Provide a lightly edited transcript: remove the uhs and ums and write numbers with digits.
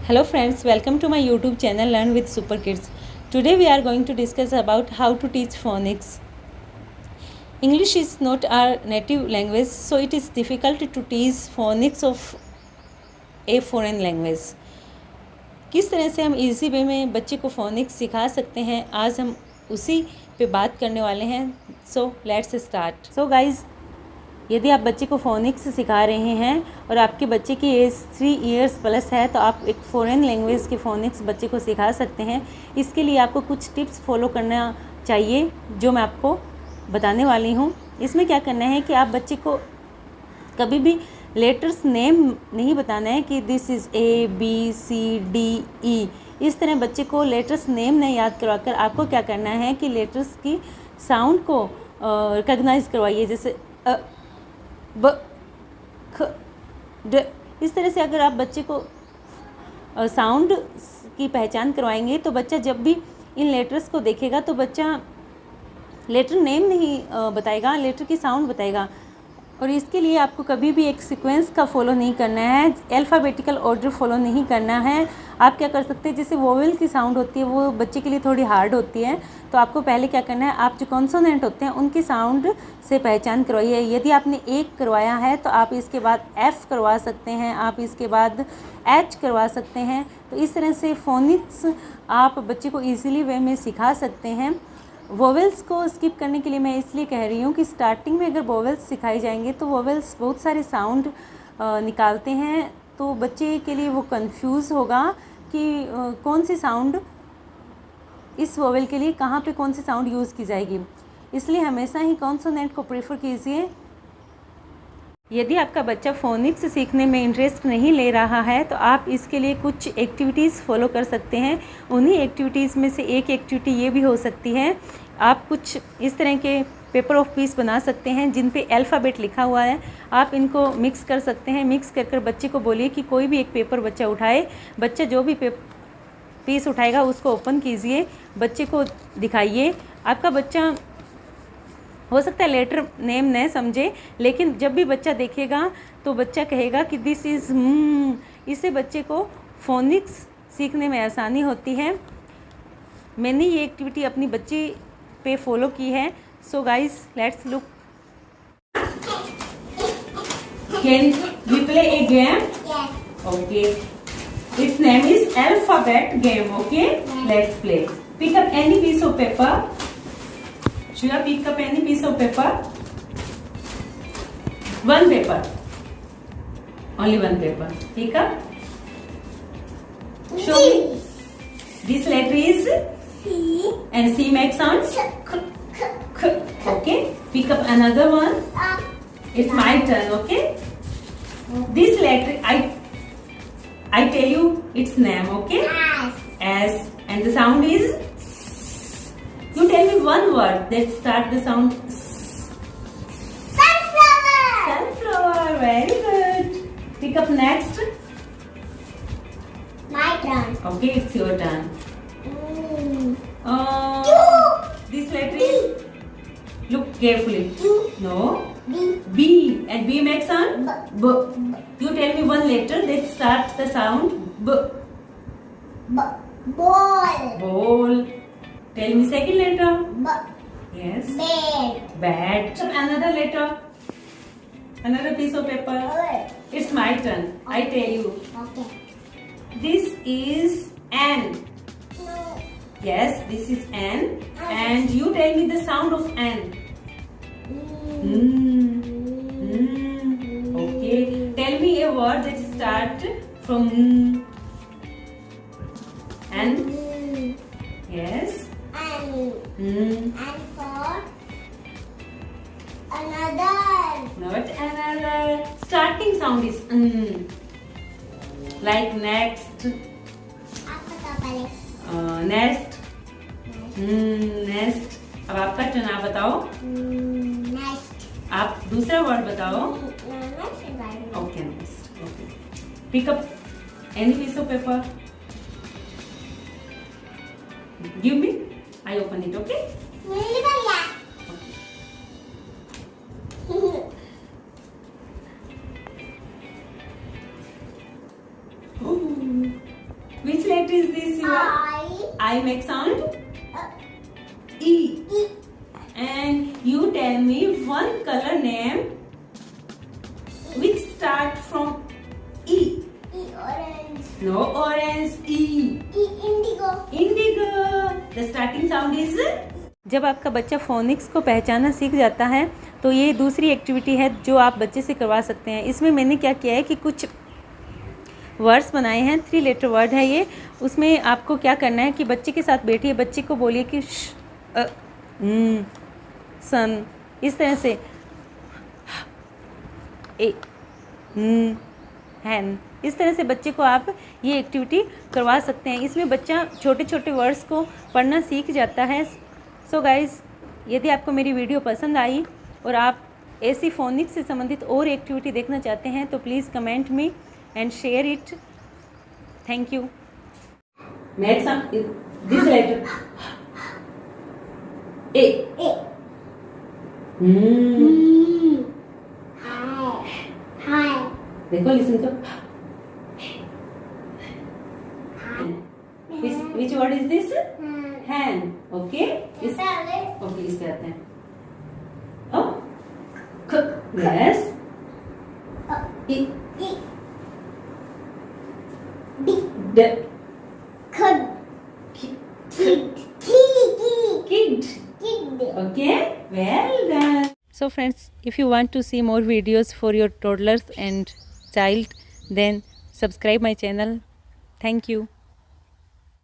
Hello friends, welcome to my YouTube channel Learn with Super Kids. Today we are going to discuss about how to teach phonics. English is not our native language, so it is difficult to teach phonics of a foreign language. किस तरह से हम easy way में बच्चे को phoenix सिखा सकते हैं, आज हम उसी पे बात करने वाले हैं. So let's start. So guys, यदि आप बच्चे को फोनिक्स सिखा रहे हैं और आपके बच्चे की एज 3 इयर्स प्लस है तो आप एक फ़ॉरेन लैंग्वेज के फोनिक्स बच्चे को सिखा सकते हैं. इसके लिए आपको कुछ टिप्स फॉलो करना चाहिए जो मैं आपको बताने वाली हूँ. इसमें क्या करना है कि आप बच्चे को कभी भी लेटर्स नेम नहीं बताना है कि this is A B C D E. इस तरह बच्चे को लेटर्स नेम नहीं याद करवाकर आपको क्या करना है कि लेटर्स की साउंड को रिकग्नाइज करवाइए. जैसे ब ख ड. इस तरह से अगर आप बच्चे को साउंड की पहचान करवाएंगे तो बच्चा जब भी इन लेटर्स को देखेगा तो बच्चा लेटर नेम नहीं बताएगा, लेटर की साउंड बताएगा. और इसके लिए आपको कभी भी एक सीक्वेंस का फॉलो नहीं करना है, अल्फ़ाबेटिकल ऑर्डर फॉलो नहीं करना है. आप क्या कर सकते हैं, जैसे वोवेल की साउंड होती है वो बच्चे के लिए थोड़ी हार्ड होती है, तो आपको पहले क्या करना है, आप जो कॉन्सोनेंट होते हैं उनकी साउंड से पहचान करवाइए. यदि आपने एक करवाया है तो आप इसके बाद F करवा सकते हैं, आप इसके बाद H करवा सकते हैं. तो इस तरह से फोनिक्स आप बच्चे को ईजिली वे में सिखा सकते हैं. वोवेल्स को स्किप करने के लिए मैं इसलिए कह रही हूँ कि स्टार्टिंग में अगर वोवेल्स सिखाई जाएंगे तो वोवेल्स बहुत सारे साउंड निकालते हैं, तो बच्चे के लिए वो कंफ्यूज होगा कि कौन सी साउंड इस वोवेल के लिए कहाँ पे कौन सी साउंड यूज़ की जाएगी. इसलिए हमेशा ही कॉन्सोनेंट को प्रेफर कीजिए. यदि आपका बच्चा फोनिक्स सीखने में इंटरेस्ट नहीं ले रहा है तो आप इसके लिए कुछ एक्टिविटीज़ फॉलो कर सकते हैं. उन्हीं एक्टिविटीज़ में से एक एक्टिविटी ये भी हो सकती है, आप कुछ इस तरह के पेपर ऑफ पीस बना सकते हैं जिन पे अल्फ़ाबेट लिखा हुआ है. आप इनको मिक्स कर सकते हैं. मिक्स कर कर बच्चे को बोलिए कि कोई भी एक पेपर बच्चा उठाए. बच्चा जो भी पीस उठाएगा उसको ओपन कीजिए, बच्चे को दिखाइए. आपका बच्चा हो सकता है लेटर नेम न समझे, लेकिन जब भी बच्चा देखेगा तो बच्चा कहेगा कि दिस इज़. इससे बच्चे को फोनिक्स सीखने में आसानी होती है. मैंने ये एक्टिविटी अपनी बच्ची पे फॉलो की है. So guys, let's look. Can we play a game? Okay, it's name is alphabet game. Okay, let's play. Pick up any piece of paper. Should I pick up any piece of paper? One paper. Only one paper. Pick up. Show me. This letter is C. And C makes sound K. K. Okay. Pick up another one. It's my turn. Okay. This letter I tell you its name. Okay. S. And the sound is. You tell me one word that start the sound. Sunflower. Sunflower. Very good. Pick up next. My turn. Okay, it's your turn. This letter is. Look carefully. No. B. And B makes sound. B. You tell me one letter that starts the sound B. Ball. Ball. Tell me second letter. Yes. Bed. Bat. Another letter. Another piece of paper. It's my turn. I tell you. Okay. This is N. No. Yes, this is N. And you tell me the sound of N. Okay. Tell me a word that starts from N. Yes. And for another. Not another. Starting sound is like next. Nest. Nest. अब आपका turn. आप बताओ. Next. आप दूसरा word बताओ. Next. Okay, next. Okay. Pick up any piece of paper. Give me. I open it. Okay. Which letter is this? I make sound E. And you tell me one color name which start from E. Orange. No orange. E. Indigo. Indigo. The starting sound is. जब आपका बच्चा phoenix को पहचानना सीख जाता है तो ये दूसरी एक्टिविटी है जो आप बच्चे से करवा सकते हैं। इसमें मैंने क्या किया है कि कुछ वर्ड्स बनाए हैं, 3 लेटर वर्ड है ये। उसमें आपको क्या करना है कि बच्चे के साथ बैठिए, बच्चे को बोलिए कि सन, इस तरह से हैन, इस तरह से बच्चे को आप ये एक्टिविटी करवा सकते हैं। इसमें बच्चा छोटे छोटे वर्ड्स को पढ़ना सीख जाता है। सो गाइज़, यदि आपको मेरी वीडियो पसंद आई और आप ऐसी फोनिक्स से संबंधित और एक्टिविटी देखना चाहते हैं तो please comment me and share it. Thank you. Make some this letter. A. Hi. देखो, listen to. Which word is this? Hand. Okay. Okay, इस पे आते हैं. Oh. Yes. E. Kid. Okay, well done. So friends, if you want to see more videos for your toddlers and child, then subscribe my channel. Thank you.